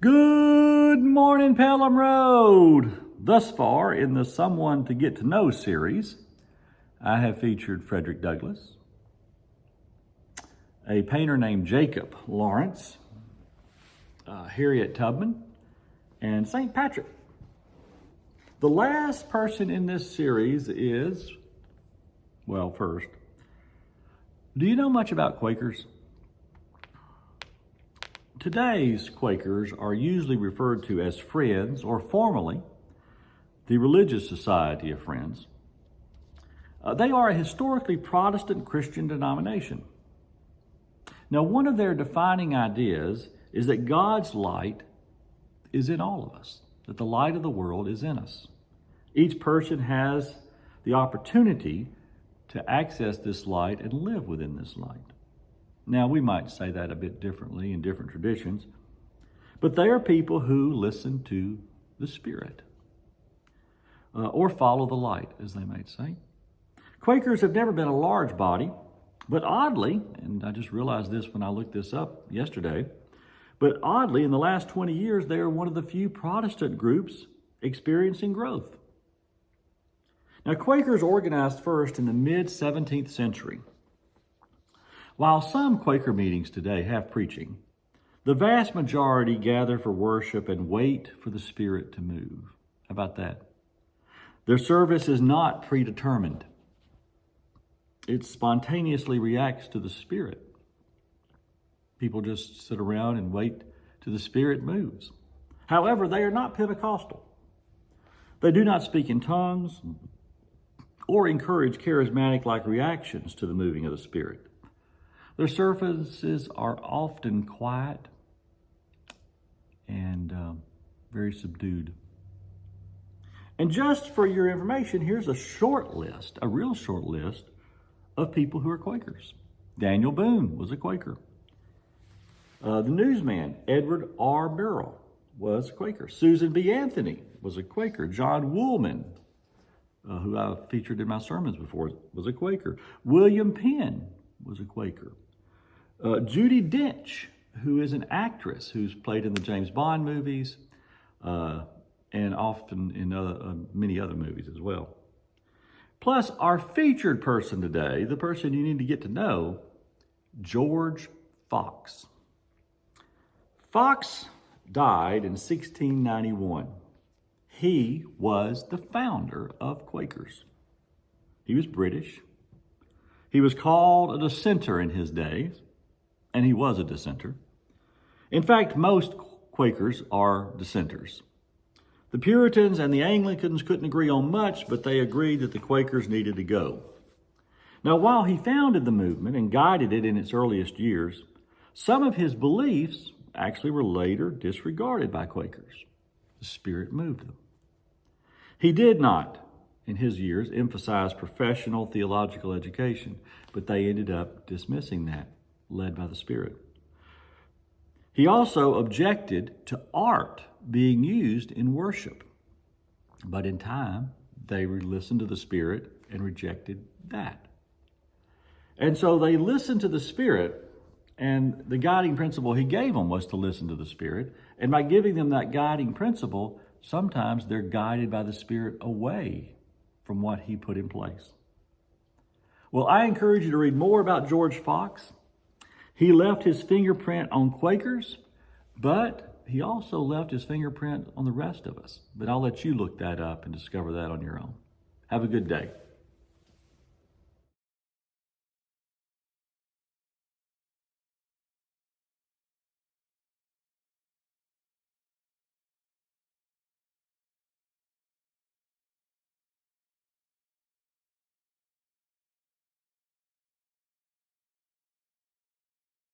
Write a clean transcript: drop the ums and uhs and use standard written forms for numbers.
Good morning, Pelham Road. Thus far in the Someone to Get to Know series, I have featured Frederick Douglass, a painter named Jacob Lawrence, Harriet Tubman, and St. Patrick. The last person in this series is, first, do you know much about Quakers? Today's Quakers are usually referred to as Friends, or formally, the Religious Society of Friends. They are a historically Protestant Christian denomination. Now, one of their defining ideas is that God's light is in all of us, that the light of the world is in us. Each person has the opportunity to access this light and live within this light. Now, we might say that a bit differently in different traditions, but they are people who listen to the Spirit, or follow the light, as they might say. Quakers have never been a large body, but oddly, and I just realized this when I looked this up yesterday, but oddly, in the last 20 years, they are one of the few Protestant groups experiencing growth. Now, Quakers organized first in the mid-17th century. While some Quaker meetings today have preaching, the vast majority gather for worship and wait for the Spirit to move. How about that? Their service is not predetermined. It spontaneously reacts to the Spirit. People just sit around and wait till the Spirit moves. However, they are not Pentecostal. They do not speak in tongues or encourage charismatic-like reactions to the moving of the Spirit. Their services are often quiet and very subdued. And just for your information, here's a short list, a real short list of people who are Quakers. Daniel Boone was a Quaker. The newsman, Edward R. Murrow, was a Quaker. Susan B. Anthony was a Quaker. John Woolman, who I've featured in my sermons before, was a Quaker. William Penn was a Quaker. Judi Dench, who is an actress who's played in the James Bond movies and often in many other movies as well. Plus, our featured person today, the person you need to get to know, George Fox. Fox died in 1691. He was the founder of Quakers. He was British. He was called a dissenter in his day, and he was a dissenter. In fact, most Quakers are dissenters. The Puritans and the Anglicans couldn't agree on much, but they agreed that the Quakers needed to go. Now, while he founded the movement and guided it in its earliest years, some of his beliefs actually were later disregarded by Quakers. The Spirit moved them. He did not, in his years, emphasize professional theological education, but they ended up dismissing that, led by the Spirit. He also objected to art being used in worship, but in time, they listened to the Spirit and rejected that. And so they listened to the Spirit, and the guiding principle he gave them was to listen to the Spirit, and by giving them that guiding principle, sometimes they're guided by the Spirit away from what he put in place. Well, I encourage you to read more about George Fox. He left his fingerprint on Quakers, but he also left his fingerprint on the rest of us. But I'll let you look that up and discover that on your own. Have a good day.